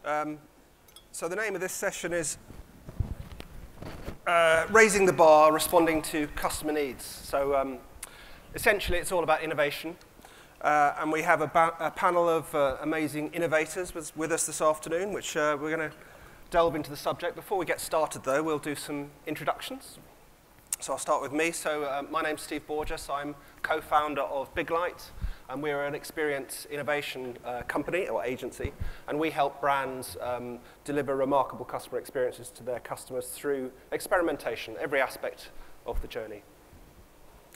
So the name of this session is Raising the Bar, Responding to Customer Needs. So essentially, it's all about innovation. And we have a panel of amazing innovators with us this afternoon, which we're going to delve into the subject. Before we get started, though, we'll do some introductions. So I'll start with me. So my name's Steve Borges. I'm co-founder of Biglight. And we're an experience innovation company or agency, and we help brands deliver remarkable customer experiences to their customers through experimentation, every aspect of the journey.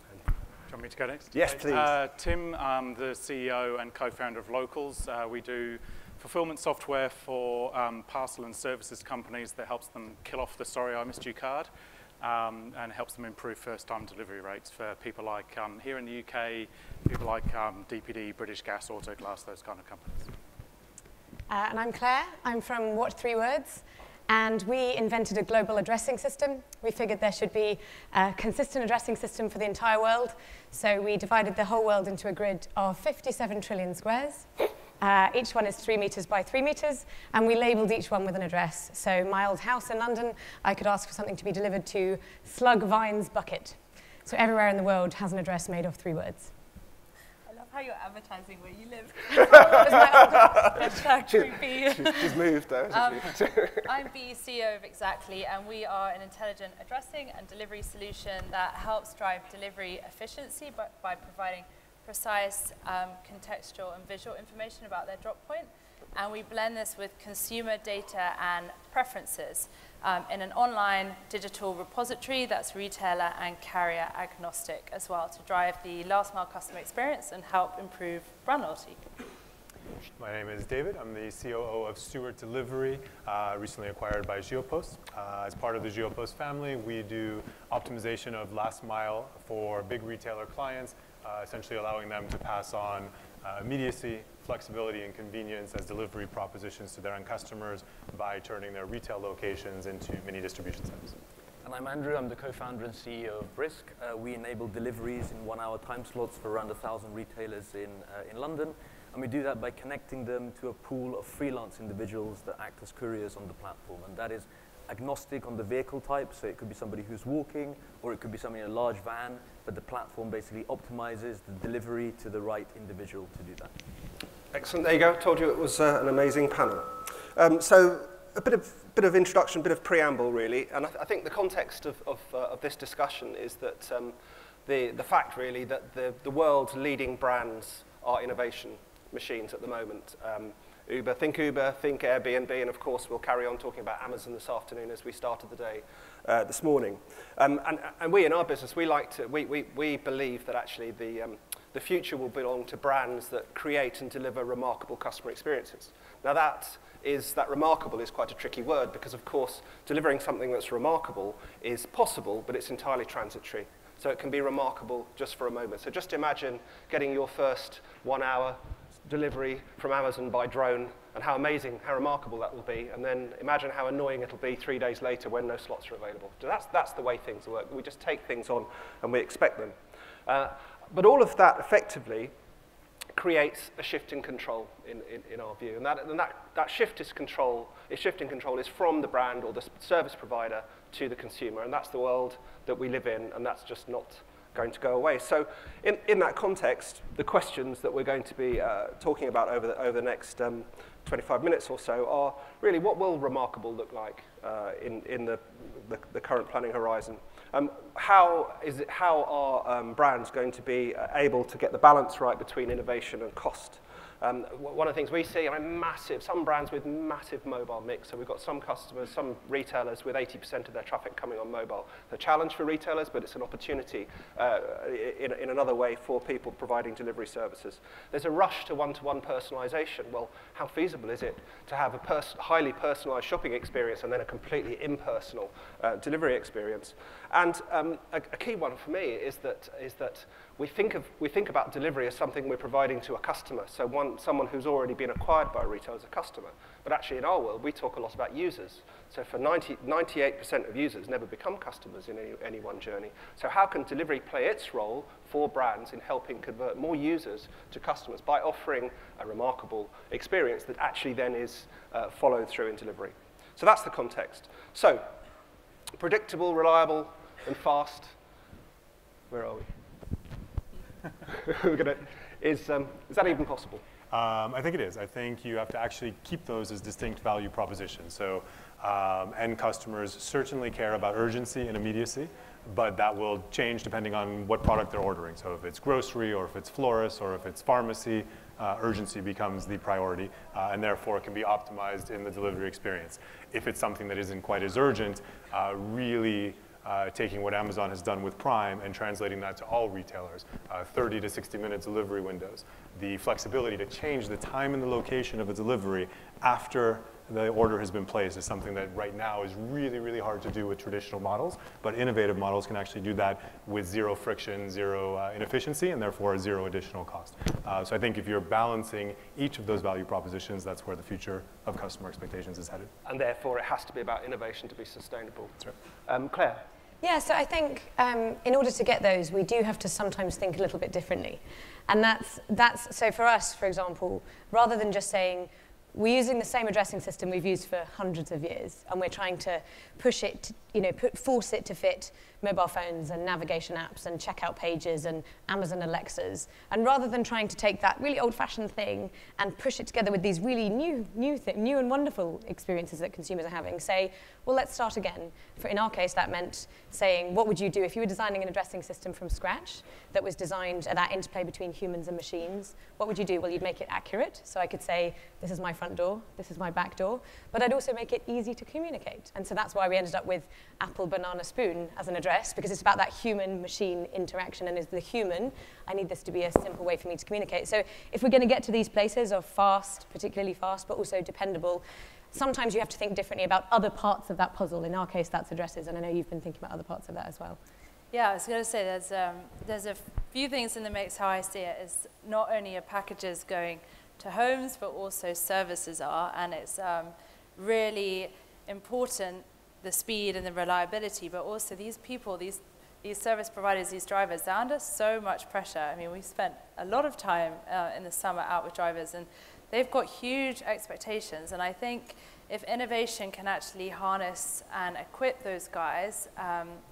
Do you want me to go next? Yes, please. Tim, I'm the CEO and co-founder of Localz. We do fulfillment software for parcel and services companies that helps them kill off the "sorry, I missed you" card. And helps them improve first-time delivery rates for people like, here in the UK, people like DPD, British Gas, Autoglass, those kind of companies. And I'm Claire. I'm from what3words, and we invented a global addressing system. We figured there should be a consistent addressing system for the entire world, so we divided the whole world into a grid of 57 trillion squares. Each one is 3 meters by 3 meters, and we labeled each one with an address. So my old house in London, I could ask for something to be delivered to Slug Vines Bucket. So everywhere in the world has an address made of 3 words. I love how you're advertising where you live. She's moved, though. I'm Bea, CEO of Exaactly, and we are an intelligent addressing and delivery solution that helps drive delivery efficiency by providing precise contextual and visual information about their drop point. And we blend this with consumer data and preferences in an online digital repository that's retailer and carrier agnostic as well, to drive the last mile customer experience and help improve brand loyalty. My name is David. I'm the COO of Stuart Delivery, recently acquired by Geopost. As part of the Geopost family, we do optimization of last mile for big retailer clients, essentially allowing them to pass on immediacy, flexibility, and convenience as delivery propositions to their end customers by turning their retail locations into mini distribution centers. And I'm Andrew. I'm the co-founder and CEO of Brisqq. We enable deliveries in 1-hour time slots for around 1,000 retailers in London. And we do that by connecting them to a pool of freelance individuals that act as couriers on the platform. And that is agnostic on the vehicle type, so it could be somebody who's walking, or it could be somebody in a large van, but the platform basically optimizes the delivery to the right individual to do that. Excellent. There you go. Told you it was an amazing panel. So a bit of introduction, a bit of preamble, really. And I think the context of this discussion is that the fact, really, that the world's leading brands are innovation machines at the moment. Uber, think Airbnb, and of course we'll carry on talking about Amazon this afternoon as we started the day this morning. And we in our business, we believe that actually the future will belong to brands that create and deliver remarkable customer experiences. Now that remarkable is quite a tricky word, because of course delivering something that's remarkable is possible, but it's entirely transitory. So it can be remarkable just for a moment. So just imagine getting your first 1-hour delivery from Amazon by drone, and how amazing, how remarkable that will be, and then imagine how annoying it'll be 3 days later when no slots are available. So that's the way things work. We just take things on and we expect them. But all of that effectively creates a shift in control in our view, and that shift in control is from the brand or the service provider to the consumer, and that's the world that we live in, and that's just not going to go away. So in that context, the questions that we're going to be talking about over the next 25 minutes or so are really, what will remarkable look like in the current planning horizon? How are brands going to be able to get the balance right between innovation and cost? One of the things we see, some brands with massive mobile mix. So we've got some customers, some retailers with 80% of their traffic coming on mobile. It's a challenge for retailers, but it's an opportunity in another way for people providing delivery services. There's a rush to one-to-one personalization. Well, how feasible is it to have a highly personalized shopping experience and then a completely impersonal delivery experience? And a key one for me is that we think about delivery as something we're providing to a customer, so someone who's already been acquired by a retailer as a customer. But actually in our world, we talk a lot about users. So for 98% of users never become customers in any one journey. So how can delivery play its role for brands in helping convert more users to customers by offering a remarkable experience that actually then is followed through in delivery? So that's the context. So predictable, reliable, and fast. Where are we? Is that even possible? I think it is. I think you have to actually keep those as distinct value propositions. So end customers certainly care about urgency and immediacy, but that will change depending on what product they're ordering. So if it's grocery, or if it's florist, or if it's pharmacy, urgency becomes the priority, and therefore can be optimized in the delivery experience. If it's something that isn't quite as urgent, really taking what Amazon has done with Prime and translating that to all retailers, 30 to 60-minute delivery windows. The flexibility to change the time and the location of a delivery after the order has been placed is something that right now is really, really hard to do with traditional models, but innovative models can actually do that with zero friction, zero inefficiency, and therefore zero additional cost. So I think if you're balancing each of those value propositions, that's where the future of customer expectations is headed. And therefore it has to be about innovation to be sustainable. That's right. Claire? Yeah, so I think in order to get those, we do have to sometimes think a little bit differently. And that's so for us, for example, rather than just saying, we're using the same addressing system we've used for hundreds of years, and we're trying to push it, force it to fit mobile phones and navigation apps and checkout pages and Amazon Alexas. And rather than trying to take that really old-fashioned thing and push it together with these really new and wonderful experiences that consumers are having, say, well, let's start again. In our case, that meant saying, what would you do if you were designing an addressing system from scratch that was designed at that interplay between humans and machines? What would you do? Well, you'd make it accurate. So I could say, this is my front door, this is my back door. But I'd also make it easy to communicate. And so that's why we ended up with apple, banana, spoon as an address, because it's about that human-machine interaction. And as the human, I need this to be a simple way for me to communicate. So if we're going to get to these places of fast, particularly fast, but also dependable, sometimes you have to think differently about other parts of that puzzle. In our case, that's addresses, and I know you've been thinking about other parts of that as well. Yeah, I was going to say there's a few things in the mix. How I see it is not only are packages going to homes, but also services are, and it's really important, the speed and the reliability, but also these people, these service providers, these drivers, they're under so much pressure. I mean, we spent a lot of time in the summer out with drivers, and they've got huge expectations. And I think if innovation can actually harness and equip those guys,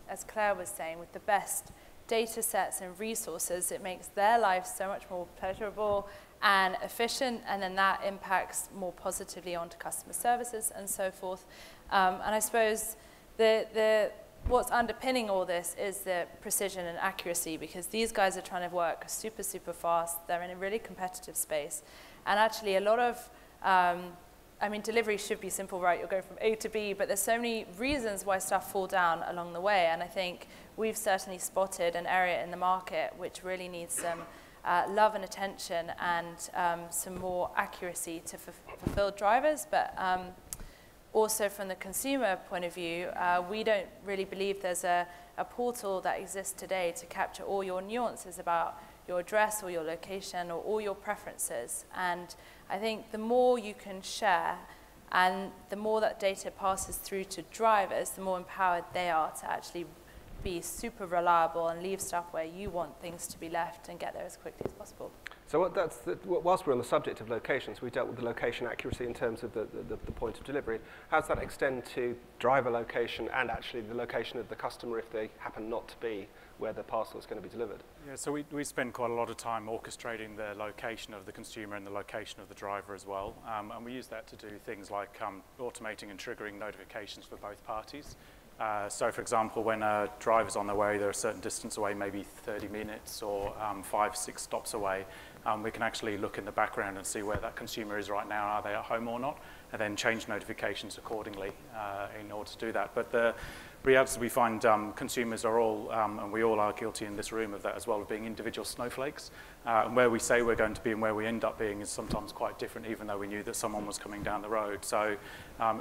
as Claire was saying, with the best data sets and resources, it makes their lives so much more pleasurable and efficient, and then that impacts more positively onto customer services and so forth. And I suppose what's underpinning all this is the precision and accuracy, because these guys are trying to work super, super fast. They're in a really competitive space. And actually a lot of, I mean, delivery should be simple, right? You'll go from A to B, but there's so many reasons why stuff fall down along the way. And I think we've certainly spotted an area in the market which really needs some love and attention and some more accuracy to fulfill drivers. But also from the consumer point of view, we don't really believe there's a portal that exists today to capture all your nuances about your address or your location or all your preferences. And I think the more you can share and the more that data passes through to drivers, the more empowered they are to actually be super reliable and leave stuff where you want things to be left and get there as quickly as possible. So whilst we're on the subject of locations, we dealt with the location accuracy in terms of the point of delivery. How does that extend to driver location and actually the location of the customer if they happen not to be where the parcel is going to be delivered? Yeah, so we spend quite a lot of time orchestrating the location of the consumer and the location of the driver as well. And we use that to do things like automating and triggering notifications for both parties. So for example, when a driver's on their way, they're a certain distance away, maybe 30 minutes or 5-6 stops away, we can actually look in the background and see where that consumer is right now, are they at home or not, and then change notifications accordingly in order to do that. But the reality is we find consumers are all, and we all are guilty in this room of that as well, of being individual snowflakes. And where we say we're going to be and where we end up being is sometimes quite different, even though we knew that someone was coming down the road. So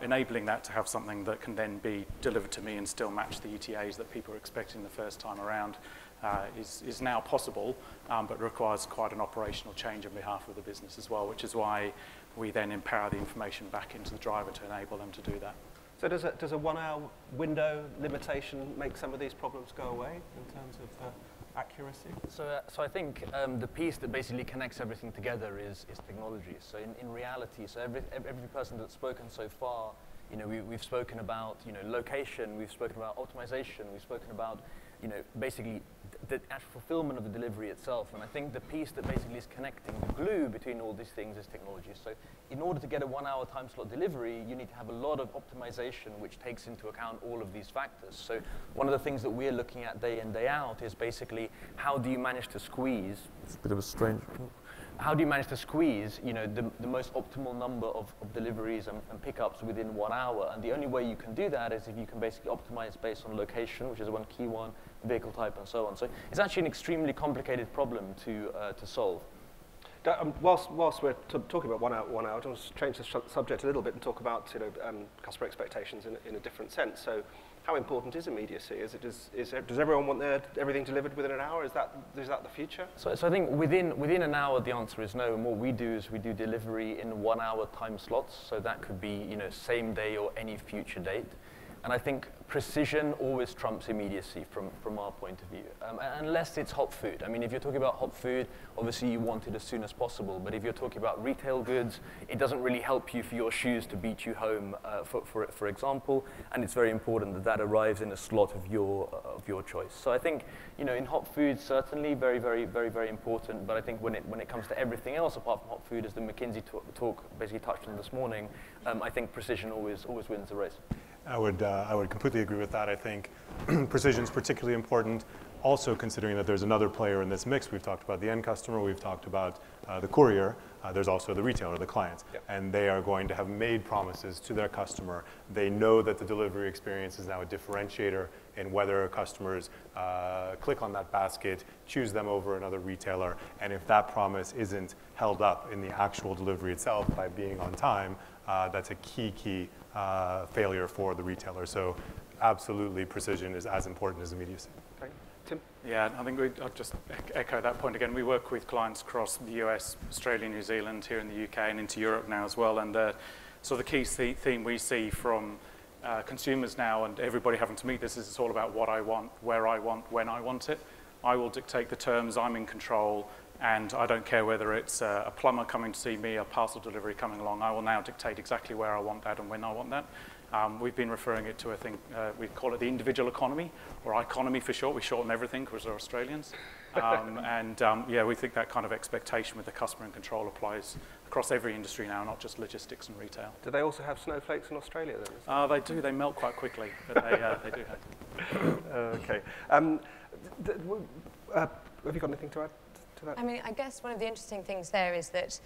enabling that to have something that can then be delivered to me and still match the ETAs that people are expecting the first time around is now possible, but requires quite an operational change on behalf of the business as well, which is why we then empower the information back into the driver to enable them to do that. So does a 1 hour window limitation make some of these problems go away in terms of accuracy? So I think the piece that basically connects everything together is technology. So in reality, so every person that's spoken so far, you know, we've spoken about, you know, location, we've spoken about optimization, we've spoken about, you know, basically the actual fulfillment of the delivery itself. And I think the piece that basically is connecting the glue between all these things is technology. So in order to get a 1 hour time slot delivery, you need to have a lot of optimization which takes into account all of these factors. So one of the things that we're looking at day in, day out is basically how do you manage to squeeze, it's a bit of a strange, how do you manage to squeeze, you know, the most optimal number of deliveries and pickups within 1 hour? And the only way you can do that is if you can basically optimize based on location, which is one key one, vehicle type, and so on. So it's actually an extremely complicated problem to solve. Whilst we're talking about 1 hour, I want to change the subject a little bit and talk about, you know, customer expectations in a different sense. So, how important is immediacy? Does everyone want everything delivered within an hour? Is that the future? So I think within an hour the answer is no. And what we do is we do delivery in 1 hour time slots. So that could be, you know, same day or any future date. And I think precision always trumps immediacy from our point of view, unless it's hot food. I mean, if you're talking about hot food, obviously you want it as soon as possible. But if you're talking about retail goods, it doesn't really help you for your shoes to beat you home, for example. And it's very important that that arrives in a slot of your choice. So I think, you know, in hot food, certainly very, very, very, very important. But I think when it comes to everything else apart from hot food, as the McKinsey talk basically touched on this morning, I think precision always wins the race. I would completely agree with that. I think precision is particularly important. Also considering that there's another player in this mix. We've talked about the end customer, we've talked about the courier, there's also the retailer, the client. Yep. And they are going to have made promises to their customer. They know that the delivery experience is now a differentiator in whether customers click on that basket, choose them over another retailer, and if that promise isn't held up in the actual delivery itself by being on time, that's a key failure for the retailer. So absolutely precision is as important as immediacy. Okay. Tim? Yeah, I think I'll just echo that point again. We work with clients across the US, Australia, New Zealand, here in the UK, and into Europe now as well. And so the key theme we see from consumers now, and everybody having to meet this, is it's all about what I want, where I want, when I want it. I will dictate the terms, I'm in control, and I don't care whether it's a plumber coming to see me, a parcel delivery coming along. I will now dictate exactly where I want that and when I want that. We've been referring it to, I think, we call it the individual economy, or economy for short. We shorten everything because we're Australians. Yeah, we think that kind of expectation with the customer in control applies across every industry now, not just logistics and retail. Do they also have snowflakes in Australia then? They do. They melt quite quickly, but they do have. Okay. Have you got anything to add to that? I mean, I guess one of the interesting things there is that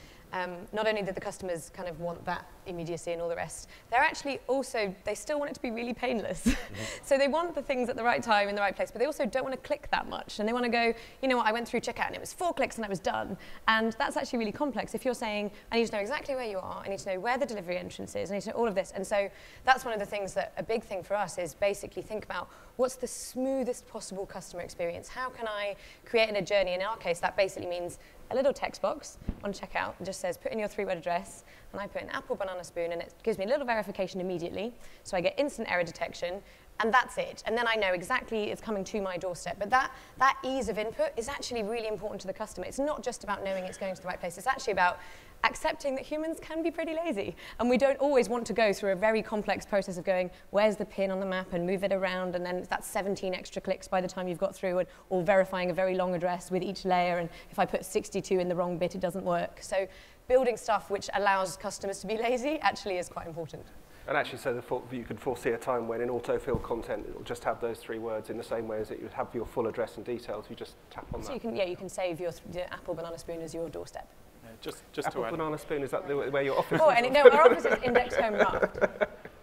not only did the customers kind of want that immediacy and all the rest, they're actually also, they still want it to be really painless. So they want the things at the right time in the right place, but they also don't want to click that much. And they want to go, you know what, I went through checkout and it was 4 clicks and I was done. And that's actually really complex. If you're saying, I need to know exactly where you are, I need to know where the delivery entrance is, I need to know all of this. And so that's one of the things that a big thing for us is basically think about what's the smoothest possible customer experience? How can I create in a journey? In our case, that basically means a little text box on checkout and just says, put in your 3-word address, and I put in apple, banana, spoon, and it gives me a little verification immediately, so I get instant error detection, and that's it. And then I know exactly it's coming to my doorstep. But that ease of input is actually really important to the customer. It's not just about knowing it's going to the right place. It's actually about accepting that humans can be pretty lazy. And we don't always want to go through a very complex process of going, where's the pin on the map, and move it around, and then that's 17 extra clicks by the time you've got through, or verifying a very long address with each layer, and if I put 62 in the wrong bit, it doesn't work. So building stuff which allows customers to be lazy actually is quite important. And actually, so you could foresee a time when in autofill content, it will just have those 3 words in the same way as that you would have your full address and details. You just tap on that. So you can save your apple, banana, spoon as your doorstep. Yeah, just apple, to add. banana, spoon, is that where your office is? Oh, and no, our office is index home raft.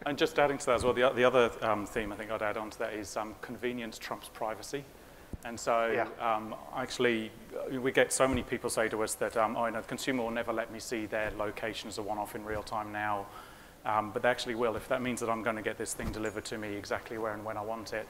And just adding to that as well, the other theme I think I'd add on to that is convenience trumps privacy. And so actually, we get so many people say to us that, the consumer will never let me see their location as a one-off in real time now. But they actually will. If that means that I'm going to get this thing delivered to me exactly where and when I want it,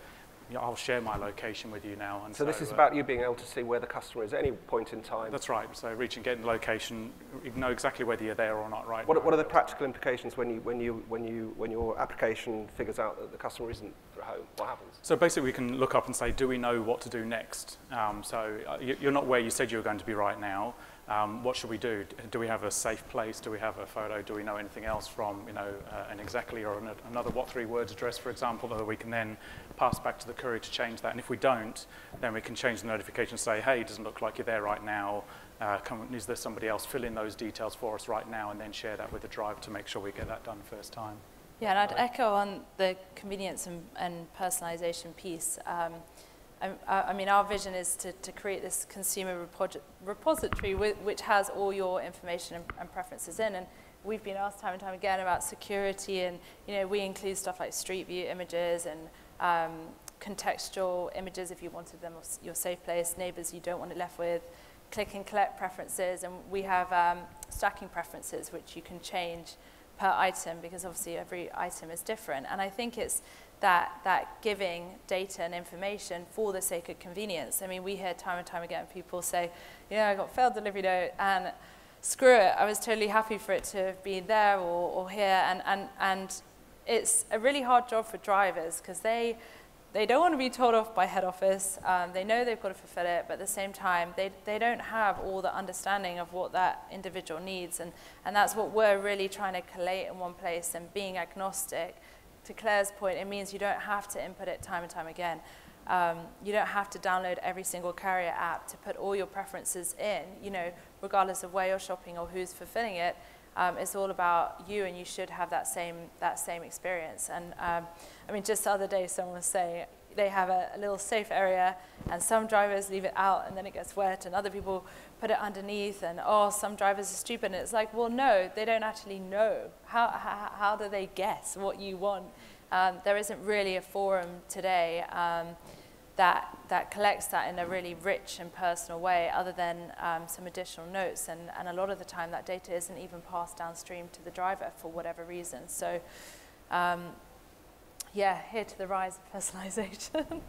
I'll share my location with you now. And so this is about you being able to see where the customer is at any point in time. That's right. So reach and get in the location, you know exactly whether you're there or not, right? What are the practical implications when your application figures out that the customer isn't at home? What happens? So basically, we can look up and say, do we know what to do next? You're not where you said you were going to be right now. What should we do? Do we have a safe place? Do we have a photo? Do we know anything else from, an Exaactly or another what3words address, for example, that we can then pass back to the courier to change that? And if we don't, then we can change the notification and say, hey, it doesn't look like you're there right now. Is there somebody else? Fill in those details for us right now, and then share that with the driver to make sure we get that done first time. Yeah, and I'd echo on the convenience and personalization piece. I mean, our vision is to create this consumer repository which has all your information and preferences in. And we've been asked time and time again about security, and we include stuff like street view images and contextual images if you wanted them of your safe place, neighbors you don't want it left with, click and collect preferences, and we have stacking preferences which you can change per item, because obviously every item is different. And I think it's that giving data and information for the sake of convenience. I mean, we hear time and time again people say, I got failed delivery note, and screw it, I was totally happy for it to be there or here. And it's a really hard job for drivers, because they don't want to be told off by head office. They know they've got to fulfill it, but at the same time, they don't have all the understanding of what that individual needs. And that's what we're really trying to collate in one place, and being agnostic. To Claire's point, it means you don't have to input it time and time again. You don't have to download every single carrier app to put all your preferences in, regardless of where you're shopping or who's fulfilling it. It's all about you, and you should have that same experience. And I mean, just the other day, someone was saying they have a little safe area, and some drivers leave it out, and then it gets wet, and other people put it underneath, and some drivers are stupid. And it's like, well, no, they don't actually know. How do they guess what you want? There isn't really a forum today that collects that in a really rich and personal way, other than some additional notes. And a lot of the time, that data isn't even passed downstream to the driver for whatever reason. So, yeah, here to the rise of personalization.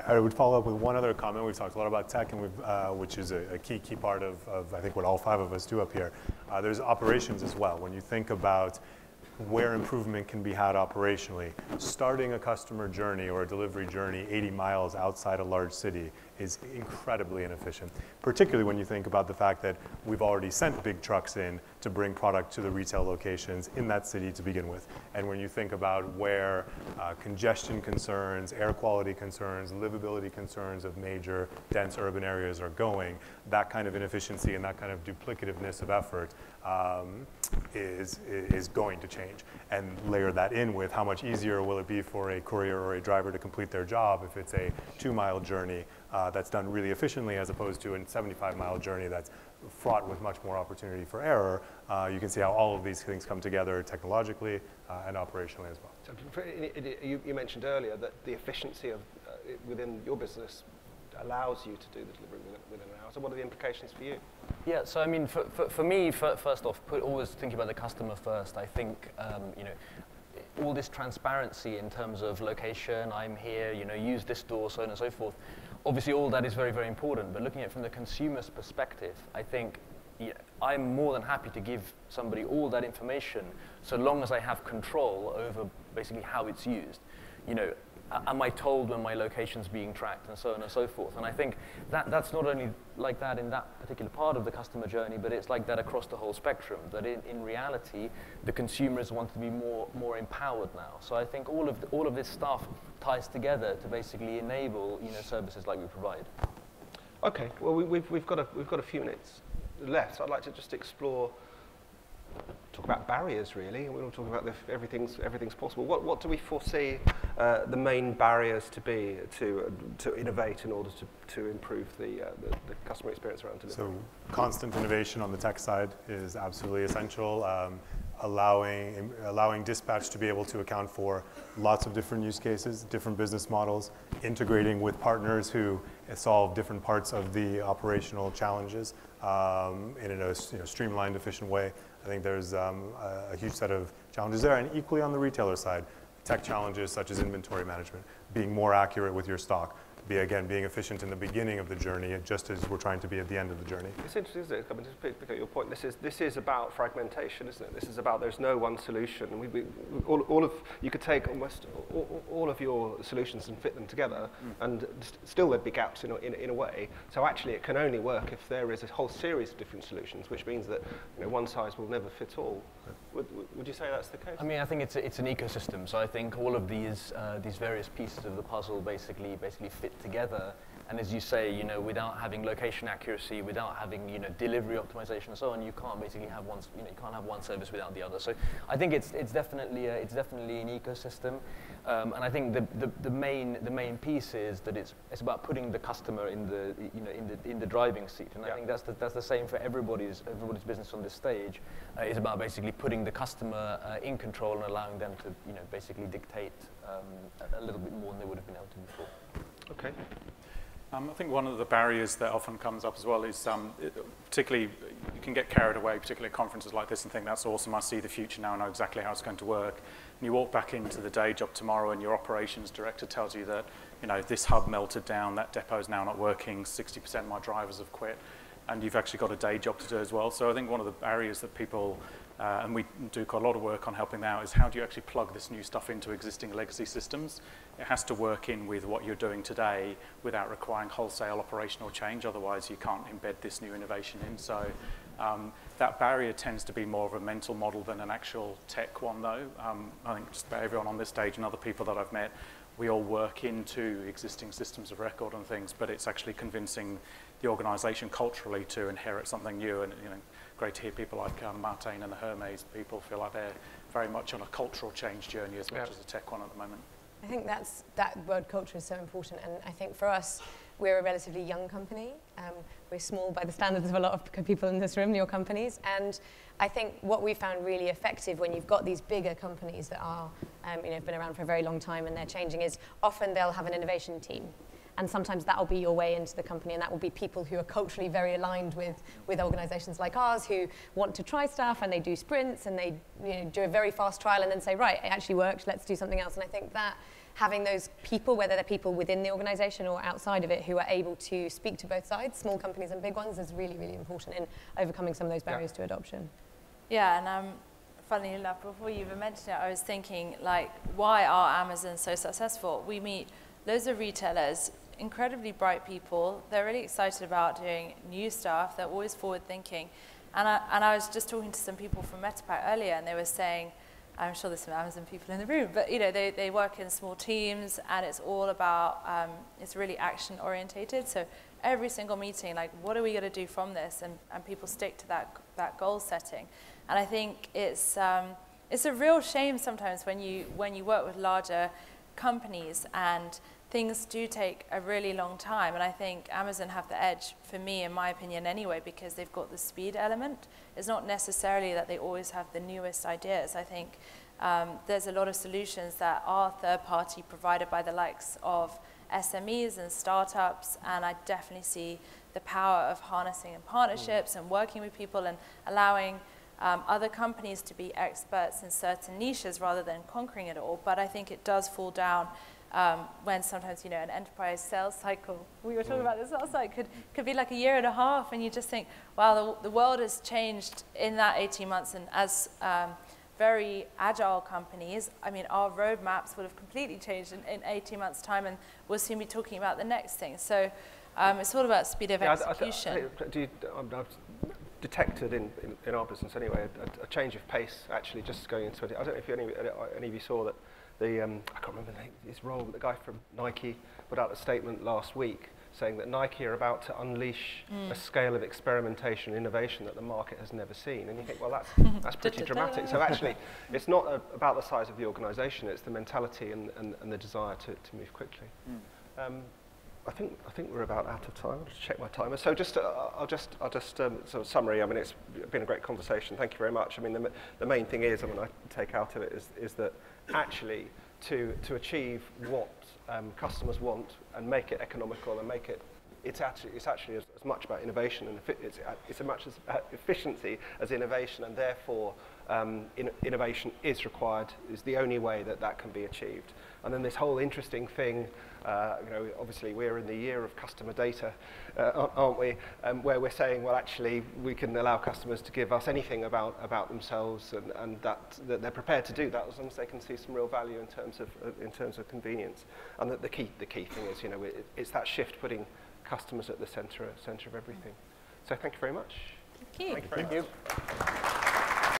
I would follow up with one other comment. We've talked a lot about tech, and which is a key part of I think what all 5 of us do up here. There's operations as well. When you think about where improvement can be had operationally, starting a customer journey or a delivery journey 80 miles outside a large city is incredibly inefficient, particularly when you think about the fact that we've already sent big trucks in to bring product to the retail locations in that city to begin with. And when you think about where congestion concerns, air quality concerns, livability concerns of major dense urban areas are going, that kind of inefficiency and that kind of duplicativeness of effort is going to change. And layer that in with how much easier will it be for a courier or a driver to complete their job if it's a 2-mile journey that's done really efficiently, as opposed to a 75-mile journey that's fraught with much more opportunity for error. You can see how all of these things come together technologically and operationally as well. So you mentioned earlier that the efficiency of within your business allows you to do the delivery within an hour. So what are the implications for you? Yeah, so I mean, for me, first off, always think about the customer first. I think, all this transparency in terms of location, I'm here, use this door, so on and so forth. Obviously, all that is very, very important. But looking at it from the consumer's perspective, I think I'm more than happy to give somebody all that information, so long as I have control over basically how it's used. Am I told when my location's being tracked, and so on and so forth? And I think that's not only like that in that particular part of the customer journey, but it's like that across the whole spectrum, that in reality, the consumers want to be more empowered now. So I think all of this stuff ties together to basically enable services like we provide. Okay, well we've got a few minutes left. So I'd like to just talk about barriers, really. We're not talking about everything's possible. What do we foresee the main barriers to be to innovate in order to improve the customer experience around delivery? So constant innovation on the tech side is absolutely essential. Allowing dispatch to be able to account for lots of different use cases, different business models, integrating with partners who solve different parts of the operational challenges in a streamlined, efficient way. I think there's a huge set of challenges there, and equally on the retailer side, tech challenges such as inventory management, being more accurate with your stock, being efficient in the beginning of the journey, just as we're trying to be at the end of the journey. It's interesting, isn't it? I mean, just pick up your point. This is about fragmentation, isn't it? This is about there's no one solution. You could take almost all of your solutions and fit them together, and still there'd be gaps in a way. So actually, it can only work if there is a whole series of different solutions, which means that one size will never fit all. Would you say that's the case? I mean, I think it's an ecosystem. So I think all of these various pieces of the puzzle basically fit together. And as you say, without having location accuracy, without having delivery optimization and so on, you can't basically have one. You can't have one service without the other. So I think it's definitely an ecosystem. And I think the main piece is that it's about putting the customer in the driving seat. And I think that's the same for everybody's business on this stage. It's about basically putting the customer in control and allowing them to basically dictate a little bit more than they would have been able to before. Okay. I think one of the barriers that often comes up as well is particularly you can get carried away, particularly at conferences like this, and think that's awesome, I see the future now, I know exactly how it's going to work. And you walk back into the day job tomorrow and your operations director tells you that this hub melted down, that depot is now not working, 60% of my drivers have quit, and you've actually got a day job to do as well. So I think one of the barriers that people, and we do quite a lot of work on helping out, is how do you actually plug this new stuff into existing legacy systems? It has to work in with what you're doing today without requiring wholesale operational change, otherwise you can't embed this new innovation in. So that barrier tends to be more of a mental model than an actual tech one though. I think just about everyone on this stage and other people that I've met, we all work into existing systems of record and things, but it's actually convincing the organisation culturally to inherit something new. And great to hear people like Martin and the Hermes people feel like they're very much on a cultural change journey as much as a tech one at the moment. I think that word culture is so important, and I think for us, we're a relatively young company. We're small by the standards of a lot of people in this room, your companies, and I think what we found really effective when you've got these bigger companies that are, have been around for a very long time and they're changing, is often they'll have an innovation team. And sometimes that will be your way into the company, and that will be people who are culturally very aligned with organizations like ours, who want to try stuff and they do sprints and they do a very fast trial and then say, right, it actually worked, let's do something else. And I think that having those people, whether they're people within the organization or outside of it, who are able to speak to both sides, small companies and big ones, is really, really important in overcoming some of those barriers to adoption. Yeah, and funnily enough, before you even mentioned it, I was thinking, why are Amazon so successful? We meet loads of retailers, incredibly bright people. They're really excited about doing new stuff. They're always forward-thinking. And I was just talking to some people from Metapack earlier, and they were saying, I'm sure there's some Amazon people in the room, but they work in small teams, and it's all about, it's really action-orientated. So every single meeting, what are we going to do from this? And people stick to that goal setting. And I think it's a real shame sometimes when you work with larger companies and things do take a really long time, and I think Amazon have the edge, for me, in my opinion anyway, because they've got the speed element. It's not necessarily that they always have the newest ideas. I think there's a lot of solutions that are third-party provided by the likes of SMEs and startups, and I definitely see the power of harnessing and partnerships and working with people and allowing other companies to be experts in certain niches rather than conquering it all. But I think it does fall down when sometimes, an enterprise sales cycle, we were talking about this last night, could be like a year and a half, and you just think, wow, the world has changed in that 18 months, and as very agile companies, our roadmaps would have completely changed in 18 months' time, and we'll soon be talking about the next thing. So it's all about speed of execution. I've detected in our business anyway a change of pace, actually, just going into it. I don't know if any of you saw that I can't remember his role, but the guy from Nike put out a statement last week saying that Nike are about to unleash a scale of experimentation and innovation that the market has never seen. And you think, well, that's pretty dramatic. So actually, it's not about the size of the organisation, it's the mentality and the desire to move quickly. I think we're about out of time. I'll just check my timer. So I'll just sort of summary. It's been a great conversation. Thank you very much. The main thing is, I take out of it is that actually to achieve what customers want and make it economical and make it it's actually as much about innovation, and it's as much as efficiency as innovation, and therefore innovation is required, is the only way that that can be achieved. And then this whole interesting thing, obviously we're in the year of customer data, aren't we? Where we're saying, well, actually, we can allow customers to give us anything about themselves, and that they're prepared to do that as long as they can see some real value in terms of convenience. And that the key thing is, it's that shift, putting customers at the centre of everything. So thank you very much. Thank you. Thank you.